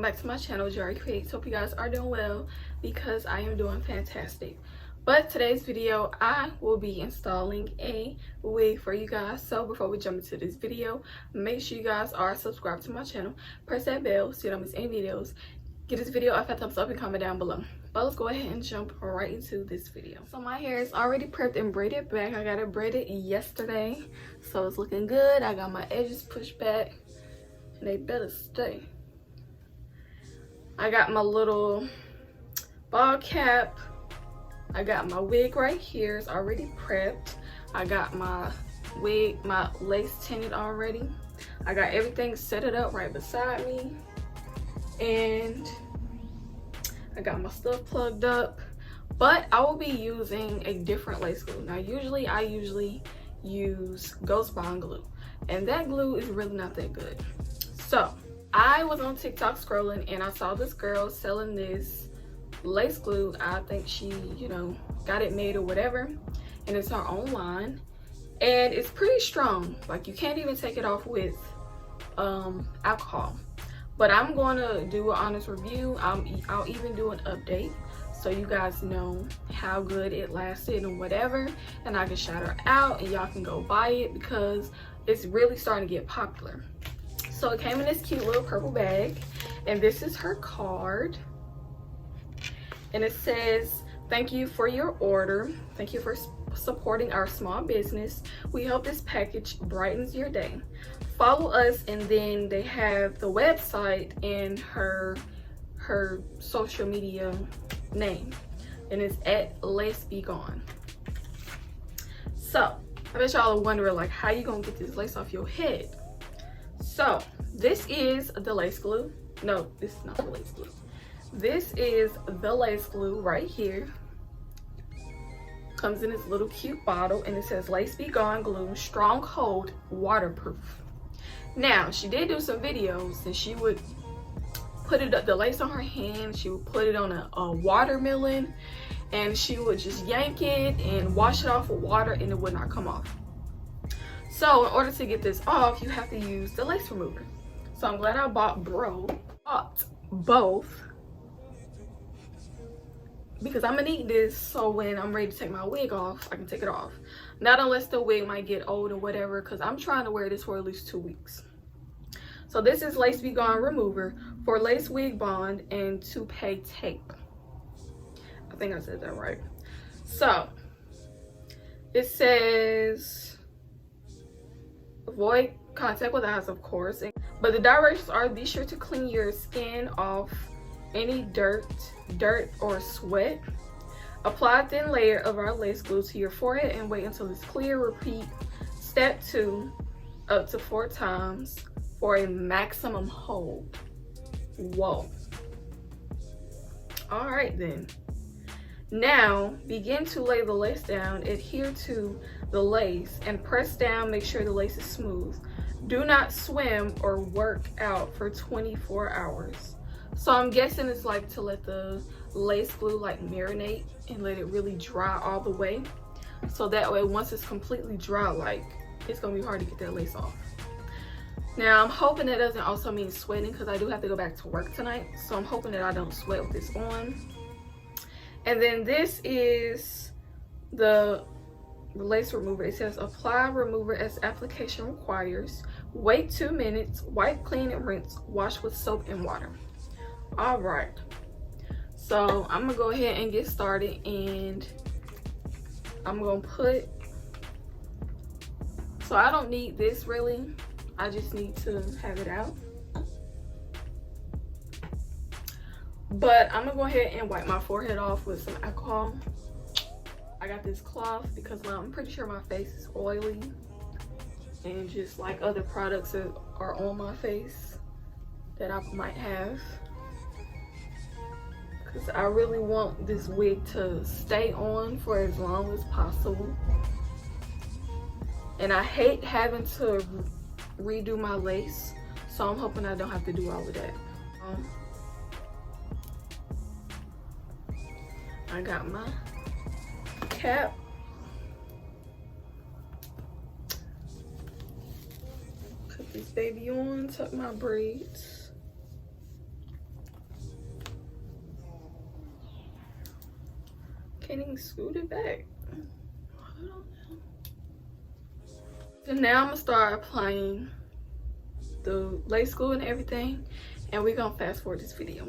welcome back to my channel, Jari Creates. Hope you guys are doing well because I am doing fantastic. But today's video, I will be installing a wig for you guys. So before we jump into this video, make sure you guys are subscribed to my channel, press that bell so you don't miss any videos, give this video a thumbs up and comment down below. But let's go ahead and jump right into this video. So my hair is already prepped and braided back. I got it braided yesterday, so it's looking good. I got my edges pushed back and they better stay. I got my little ball cap. I got my wig right here. It's already prepped. I got my wig, my lace tinted already. I got everything set it up right beside me. And I got my stuff plugged up. But I will be using a different lace glue. Now I usually use Ghost Bond glue. And that glue is really not that good. So I was on TikTok scrolling and I saw this girl selling this lace glue. I think she, got it made or whatever. And it's her own line. And it's pretty strong. Like, you can't even take it off with alcohol. But I'm going to do an honest review. I'll even do an update so you guys know how good it lasted and whatever. And I can shout her out and y'all can go buy it because it's really starting to get popular. So it came in this cute little purple bag, and this is her card. And it says, "Thank you for your order. Thank you for supporting our small business. We hope this package brightens your day. Follow us," and then they have the website and her social media name, and it's at Lace Be Gone. So I bet y'all are wondering, like, how you gonna get this lace off your head? So this is the lace glue. No, this is not the lace glue. This is the lace glue right here. Comes in this little cute bottle, and it says Lace Be Gone glue, strong hold, waterproof. Now she did do some videos and she would put the lace on her hand, she would put it on a watermelon, and she would just yank it and wash it off with water and it would not come off. So in order to get this off, you have to use the lace remover. So I'm glad I bought both, because I'm gonna need this so when I'm ready to take my wig off, I can take it off. Not unless the wig might get old or whatever, because I'm trying to wear this for at least 2 weeks. So this is Lace Be Gone remover for lace wig bond and toupee tape. I think I said that right. So it says avoid contact with eyes, of course, but the directions are: be sure to clean your skin off any dirt or sweat. Apply a thin layer of our lace glue to your forehead and wait until it's clear. Repeat step 2 up to 4 times for a maximum hold. Whoa. All right then. Now begin to lay the lace down. Adhere to the lace and press down. Make sure the lace is smooth. Do not swim or work out for 24 hours. So I'm guessing it's like to let the lace glue like marinate and let it really dry all the way. So that way once it's completely dry, like, it's gonna be hard to get that lace off. Now I'm hoping that doesn't also mean sweating, because I do have to go back to work tonight. So I'm hoping that I don't sweat with this on. And then this is the lace remover. It says apply remover as application requires. Wait 2 minutes. Wipe, clean, and rinse. Wash with soap and water. All right. So I'm gonna go ahead and get started, and I'm gonna put. So I don't need this really. I just need to have it out. But I'm gonna go ahead and wipe my forehead off with some alcohol. I got this cloth because I'm pretty sure my face is oily, and just like other products that are on my face that I might have, because I really want this wig to stay on for as long as possible. And I hate having to redo my lace, so I'm hoping I don't have to do all of that. I got my cap. Put this baby on, tuck my braids. can scoot it back. Hold on now. So now I'm gonna start applying the lace glue and everything, and we're gonna fast forward this video.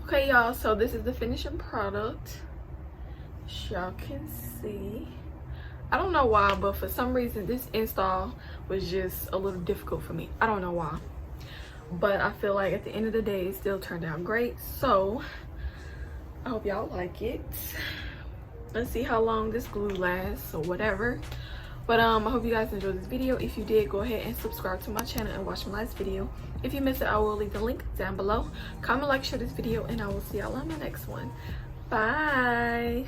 Okay, y'all, so this is the finishing product. Y'all can see. I don't know why, but for some reason this install was just a little difficult for me. I don't know why, but I feel like at the end of the day it still turned out great. So I hope y'all like it. Let's see how long this glue lasts or whatever. But I hope you guys enjoyed this video. If you did, go ahead and subscribe to my channel and watch my last video. If you missed it, I will leave the link down below. Comment, like, share this video, and I will see y'all on my next one. Bye.